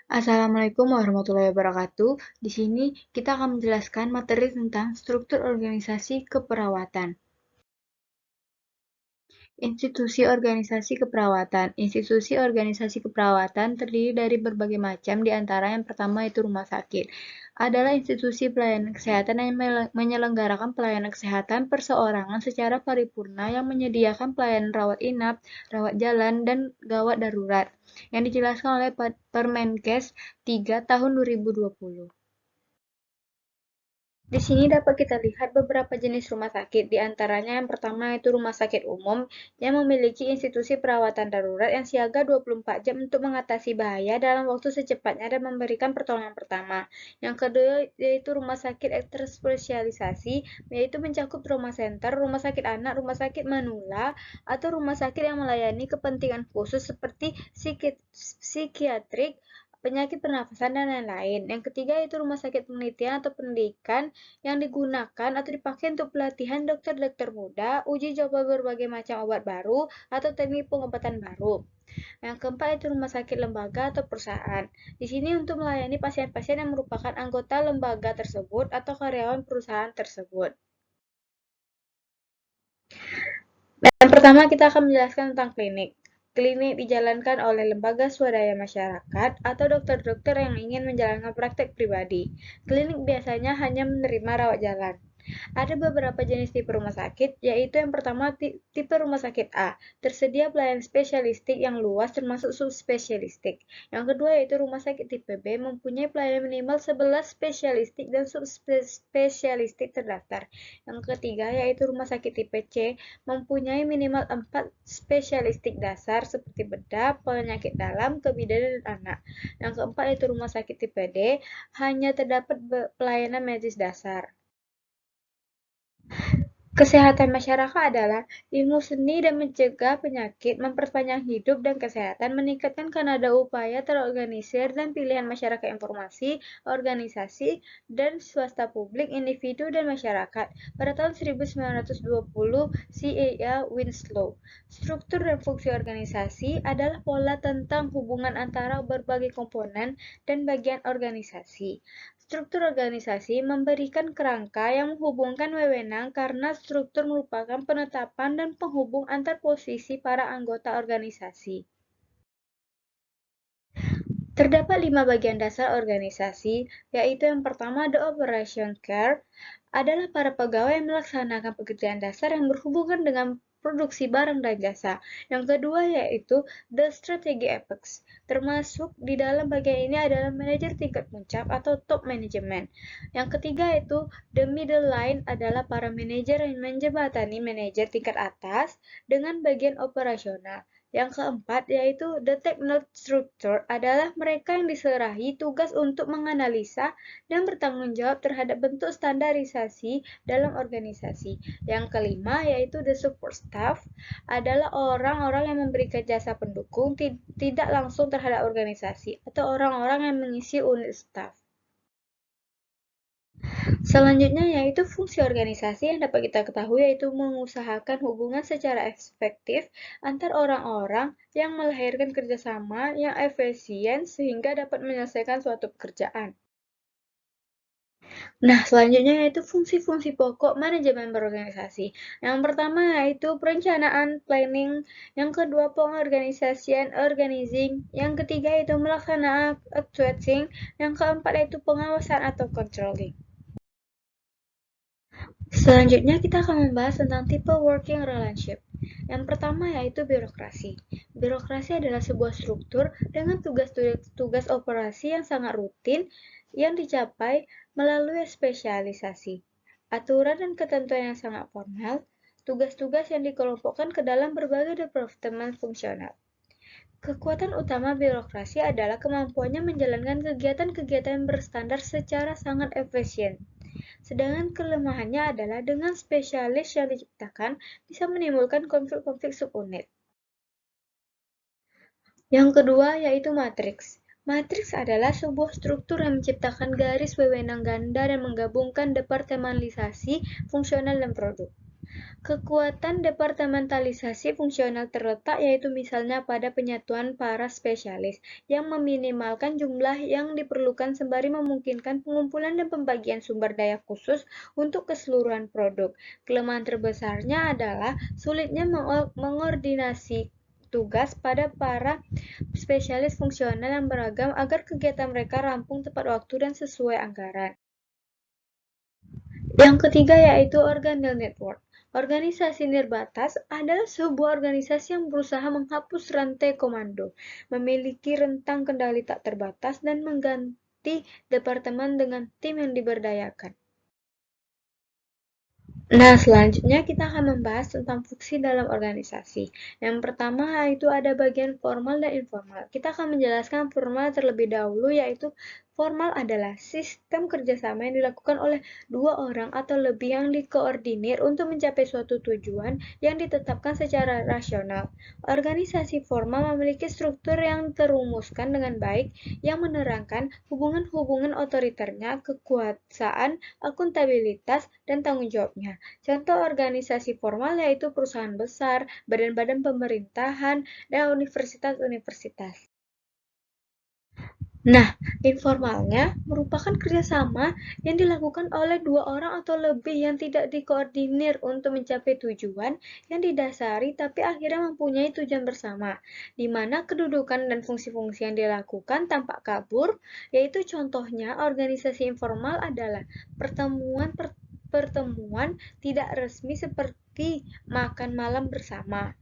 Assalamualaikum warahmatullahi wabarakatuh. Di sini kita akan menjelaskan materi tentang struktur organisasi keperawatan. Institusi organisasi keperawatan. Institusi organisasi keperawatan terdiri dari berbagai macam, di antara yang pertama itu rumah sakit. Adalah institusi pelayanan kesehatan yang menyelenggarakan pelayanan kesehatan perseorangan secara paripurna yang menyediakan pelayanan rawat inap, rawat jalan, dan gawat darurat yang dijelaskan oleh Permenkes 3 tahun 2020. Di sini dapat kita lihat beberapa jenis rumah sakit, di antaranya yang pertama itu rumah sakit umum yang memiliki institusi perawatan darurat yang siaga 24 jam untuk mengatasi bahaya dalam waktu secepatnya dan memberikan pertolongan pertama. Yang kedua yaitu rumah sakit terspesialisasi, yaitu mencakup trauma center, rumah sakit anak, rumah sakit manula, atau rumah sakit yang melayani kepentingan khusus seperti psikiatrik, penyakit pernafasan, dan lain-lain. Yang ketiga itu rumah sakit penelitian atau pendidikan yang digunakan atau dipakai untuk pelatihan dokter-dokter muda, uji coba berbagai macam obat baru, atau teknik pengobatan baru. Yang keempat itu rumah sakit lembaga atau perusahaan. Di sini untuk melayani pasien-pasien yang merupakan anggota lembaga tersebut atau karyawan perusahaan tersebut. Yang pertama kita akan menjelaskan tentang klinik. Klinik dijalankan oleh lembaga swadaya masyarakat atau dokter-dokter yang ingin menjalankan praktek pribadi. Klinik biasanya hanya menerima rawat jalan. Ada beberapa jenis tipe rumah sakit, yaitu yang pertama tipe rumah sakit A, tersedia pelayanan spesialistik yang luas termasuk subspesialistik. Yang kedua yaitu rumah sakit tipe B, mempunyai pelayanan minimal 11 spesialistik dan subspesialistik terdaftar. Yang ketiga yaitu rumah sakit tipe C, mempunyai minimal 4 spesialistik dasar seperti bedah, penyakit dalam, kebidanan, dan anak. Yang keempat yaitu rumah sakit tipe D, hanya terdapat pelayanan medis dasar. Kesehatan masyarakat adalah ilmu seni dan mencegah penyakit, memperpanjang hidup dan kesehatan, meningkatkan karena ada upaya terorganisir dan pilihan masyarakat informasi, organisasi, dan swasta publik, individu, dan masyarakat. Pada tahun 1920, C.A. Winslow. Struktur dan fungsi organisasi adalah pola tentang hubungan antara berbagai komponen dan bagian organisasi. Struktur organisasi memberikan kerangka yang menghubungkan wewenang karena struktur merupakan penetapan dan penghubung antar posisi para anggota organisasi. Terdapat 5 bagian dasar organisasi, yaitu yang pertama the operation care, adalah para pegawai yang melaksanakan pekerjaan dasar yang berhubungan dengan produksi barang dan jasa. Yang kedua yaitu the strategy apex. Termasuk di dalam bagian ini adalah manajer tingkat puncak atau top management. Yang ketiga yaitu the middle line, adalah para manajer yang menjembatani manajer tingkat atas dengan bagian operasional. Yang keempat yaitu the technode structure, adalah mereka yang diserahi tugas untuk menganalisa dan bertanggung jawab terhadap bentuk standarisasi dalam organisasi. Yang kelima yaitu the support staff, adalah orang-orang yang memberikan jasa pendukung tidak langsung terhadap organisasi atau orang-orang yang mengisi unit staff. Selanjutnya yaitu fungsi organisasi yang dapat kita ketahui yaitu mengusahakan hubungan secara efektif antar orang-orang yang melahirkan kerjasama yang efisien sehingga dapat menyelesaikan suatu pekerjaan. Nah, selanjutnya yaitu fungsi-fungsi pokok manajemen berorganisasi. Yang pertama yaitu perencanaan, planning. Yang kedua, pengorganisasian, organizing. Yang ketiga yaitu melaksanakan, actuating. Yang keempat yaitu pengawasan atau controlling. Selanjutnya kita akan membahas tentang tipe working relationship. Yang pertama yaitu birokrasi. Birokrasi adalah sebuah struktur dengan tugas-tugas operasi yang sangat rutin yang dicapai melalui spesialisasi, aturan dan ketentuan yang sangat formal, tugas-tugas yang dikelompokkan ke dalam berbagai departemen fungsional. Kekuatan utama birokrasi adalah kemampuannya menjalankan kegiatan-kegiatan berstandar secara sangat efisien. Sedangkan kelemahannya adalah dengan spesialis yang diciptakan bisa menimbulkan konflik-konflik subunit. Yang kedua yaitu matriks. Matriks adalah sebuah struktur yang menciptakan garis wewenang ganda dan menggabungkan departementalisasi, fungsional, dan produk. Kekuatan departementalisasi fungsional terletak yaitu misalnya pada penyatuan para spesialis yang meminimalkan jumlah yang diperlukan sembari memungkinkan pengumpulan dan pembagian sumber daya khusus untuk keseluruhan produk. Kelemahan terbesarnya adalah sulitnya mengordinasi tugas pada para spesialis fungsional yang beragam agar kegiatan mereka rampung tepat waktu dan sesuai anggaran. Yang ketiga yaitu organelle network. Organisasi nirbatas adalah sebuah organisasi yang berusaha menghapus rantai komando, memiliki rentang kendali tak terbatas, dan mengganti departemen dengan tim yang diberdayakan. Nah, selanjutnya kita akan membahas tentang fungsi dalam organisasi. Yang pertama yaitu ada bagian formal dan informal. Kita akan menjelaskan formal terlebih dahulu, yaitu formal adalah sistem kerjasama yang dilakukan oleh dua orang atau lebih yang dikoordinir untuk mencapai suatu tujuan yang ditetapkan secara rasional. Organisasi formal memiliki struktur yang terumuskan dengan baik yang menerangkan hubungan-hubungan otoriternya, kekuasaan, akuntabilitas, dan tanggung jawabnya. Contoh organisasi formal yaitu perusahaan besar, badan-badan pemerintahan, dan universitas-universitas. Nah, informalnya merupakan kerjasama yang dilakukan oleh dua orang atau lebih yang tidak dikoordinir untuk mencapai tujuan yang didasari tapi akhirnya mempunyai tujuan bersama, di mana kedudukan dan fungsi-fungsi yang dilakukan tampak kabur, yaitu contohnya organisasi informal adalah pertemuan tidak resmi seperti makan malam bersama.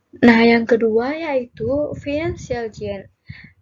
Nah, yang kedua yaitu financial gain.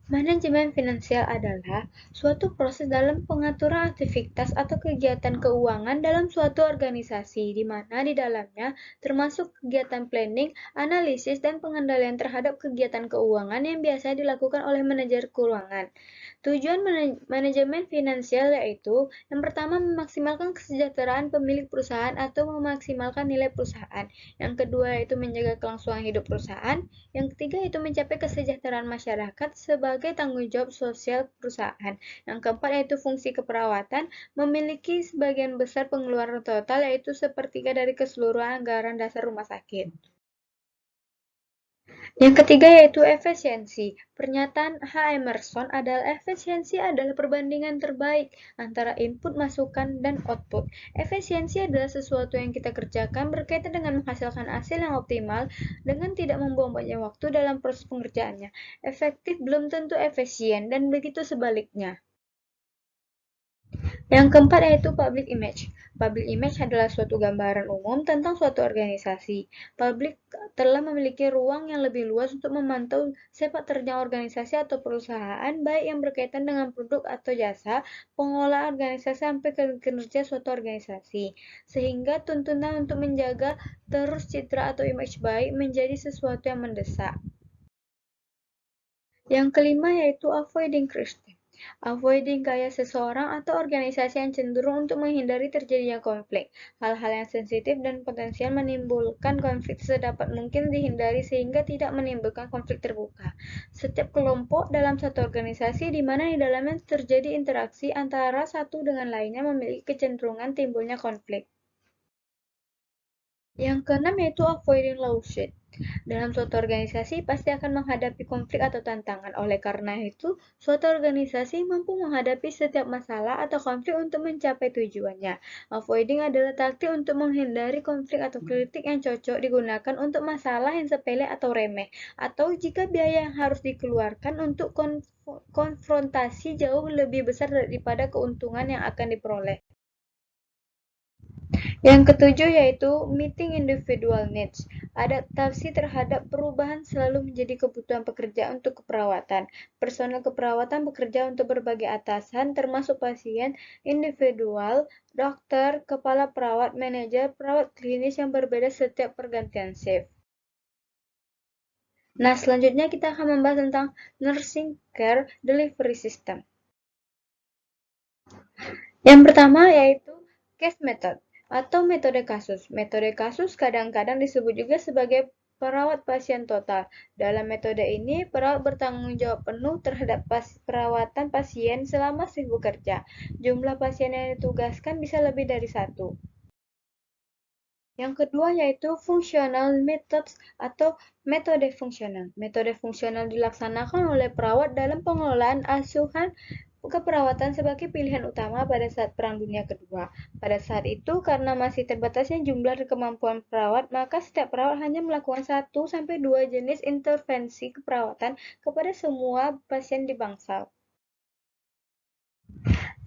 Manajemen finansial adalah suatu proses dalam pengaturan aktivitas atau kegiatan keuangan dalam suatu organisasi, di mana di dalamnya termasuk kegiatan planning, analisis, dan pengendalian terhadap kegiatan keuangan yang biasa dilakukan oleh manajer keuangan. Tujuan manajemen finansial yaitu yang pertama memaksimalkan kesejahteraan pemilik perusahaan atau memaksimalkan nilai perusahaan. Yang kedua yaitu menjaga kelangsungan hidup perusahaan. Yang ketiga yaitu mencapai kesejahteraan masyarakat sebagai tanggung jawab sosial perusahaan. Yang keempat yaitu fungsi keperawatan, memiliki sebagian besar pengeluaran total yaitu sepertiga dari keseluruhan anggaran dasar rumah sakit. Yang ketiga yaitu efisiensi. Pernyataan H. Emerson adalah efisiensi adalah perbandingan terbaik antara input, masukan, dan output. Efisiensi adalah sesuatu yang kita kerjakan berkaitan dengan menghasilkan hasil yang optimal dengan tidak membuang banyak waktu dalam proses pengerjaannya. Efektif belum tentu efisien dan begitu sebaliknya. Yang keempat yaitu public image. Public image adalah suatu gambaran umum tentang suatu organisasi. Publik telah memiliki ruang yang lebih luas untuk memantau sepak terjang organisasi atau perusahaan, baik yang berkaitan dengan produk atau jasa, pengelolaan organisasi sampai ke kinerja suatu organisasi. Sehingga tuntunan untuk menjaga terus citra atau image baik menjadi sesuatu yang mendesak. Yang kelima yaitu avoiding criticism. Avoiding gaya seseorang atau organisasi yang cenderung untuk menghindari terjadinya konflik. Hal-hal yang sensitif dan potensial menimbulkan konflik sedapat mungkin dihindari sehingga tidak menimbulkan konflik terbuka. Setiap kelompok dalam satu organisasi di mana di dalamnya terjadi interaksi antara satu dengan lainnya memiliki kecenderungan timbulnya konflik. Yang keenam yaitu avoiding lawsuit. Dalam suatu organisasi pasti akan menghadapi konflik atau tantangan. Oleh karena itu, suatu organisasi mampu menghadapi setiap masalah atau konflik untuk mencapai tujuannya. Avoiding adalah taktik untuk menghindari konflik atau kritik yang cocok digunakan untuk masalah yang sepele atau remeh, atau jika biaya yang harus dikeluarkan untuk konfrontasi jauh lebih besar daripada keuntungan yang akan diperoleh. Yang ketujuh yaitu meeting individual needs. Adaptasi terhadap perubahan selalu menjadi kebutuhan pekerja untuk keperawatan. Personel keperawatan bekerja untuk berbagai atasan, termasuk pasien individual, dokter, kepala perawat, manajer, perawat klinis yang berbeda setiap pergantian shift. Nah, selanjutnya kita akan membahas tentang nursing care delivery system. Yang pertama yaitu case method atau metode kasus. Metode kasus kadang-kadang disebut juga sebagai perawat pasien total. Dalam metode ini, perawat bertanggung jawab penuh terhadap perawatan pasien selama shift bekerja. Jumlah pasien yang ditugaskan bisa lebih dari satu. Yang kedua yaitu functional methods atau metode fungsional. Metode fungsional dilaksanakan oleh perawat dalam pengelolaan asuhan keperawatan sebagai pilihan utama pada saat Perang Dunia Kedua. Pada saat itu, karena masih terbatasnya jumlah dan kemampuan perawat, maka setiap perawat hanya melakukan 1 sampai 2 jenis intervensi keperawatan kepada semua pasien di bangsal.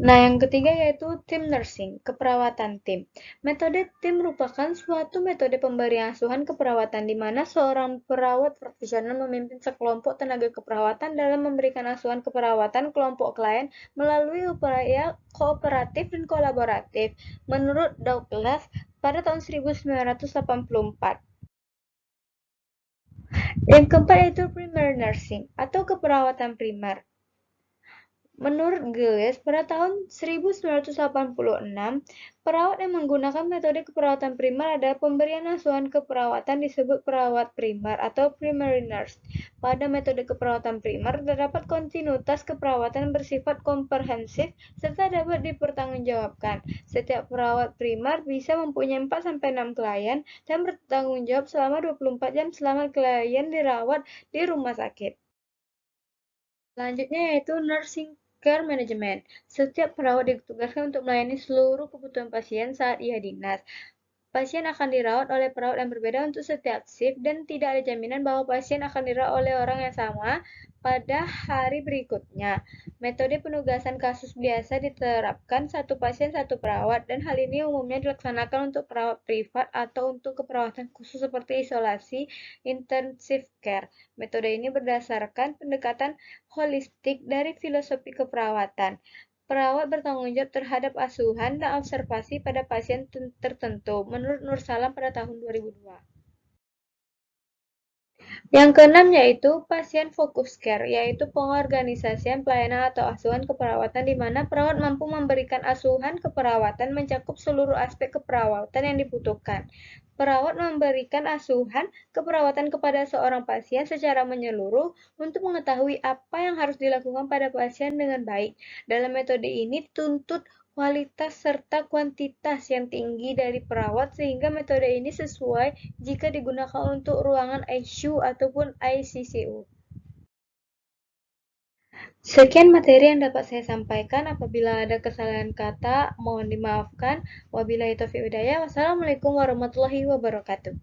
Nah, yang ketiga yaitu team nursing, keperawatan tim. Metode tim merupakan suatu metode pemberian asuhan keperawatan di mana seorang perawat profesional memimpin sekelompok tenaga keperawatan dalam memberikan asuhan keperawatan kelompok klien melalui upaya kooperatif dan kolaboratif. Menurut Douglas, pada tahun 1984. Yang keempat yaitu primary nursing atau keperawatan primer. Menurut Giles, pada tahun 1986, perawat yang menggunakan metode keperawatan primer adalah pemberian asuhan keperawatan disebut perawat primer atau primary nurse. Pada metode keperawatan primer, terdapat kontinuitas keperawatan bersifat komprehensif serta dapat dipertanggungjawabkan. Setiap perawat primer bisa mempunyai 4-6 klien dan bertanggung jawab selama 24 jam selama klien dirawat di rumah sakit. Selanjutnya yaitu nursing care management. Setiap perawat ditugaskan untuk melayani seluruh kebutuhan pasien saat ia dinas. Pasien akan dirawat oleh perawat yang berbeda untuk setiap shift dan tidak ada jaminan bahwa pasien akan dirawat oleh orang yang sama pada hari berikutnya. Metode penugasan kasus biasa diterapkan satu pasien satu perawat dan hal ini umumnya dilaksanakan untuk perawat privat atau untuk keperawatan khusus seperti isolasi intensive care. Metode ini berdasarkan pendekatan holistik dari filosofi keperawatan. Perawat bertanggung jawab terhadap asuhan dan observasi pada pasien tertentu, menurut Nur Salam pada tahun 2002. Yang keenam yaitu pasien focus care, yaitu pengorganisasian pelayanan atau asuhan keperawatan di mana perawat mampu memberikan asuhan keperawatan mencakup seluruh aspek keperawatan yang dibutuhkan. Perawat memberikan asuhan keperawatan kepada seorang pasien secara menyeluruh untuk mengetahui apa yang harus dilakukan pada pasien dengan baik. Dalam metode ini tuntut kualitas serta kuantitas yang tinggi dari perawat sehingga metode ini sesuai jika digunakan untuk ruangan ICU ataupun ICCU. Sekian materi yang dapat saya sampaikan. Apabila ada kesalahan kata, mohon dimaafkan. Wabillahi taufiq hidayah. Wassalamualaikum warahmatullahi wabarakatuh.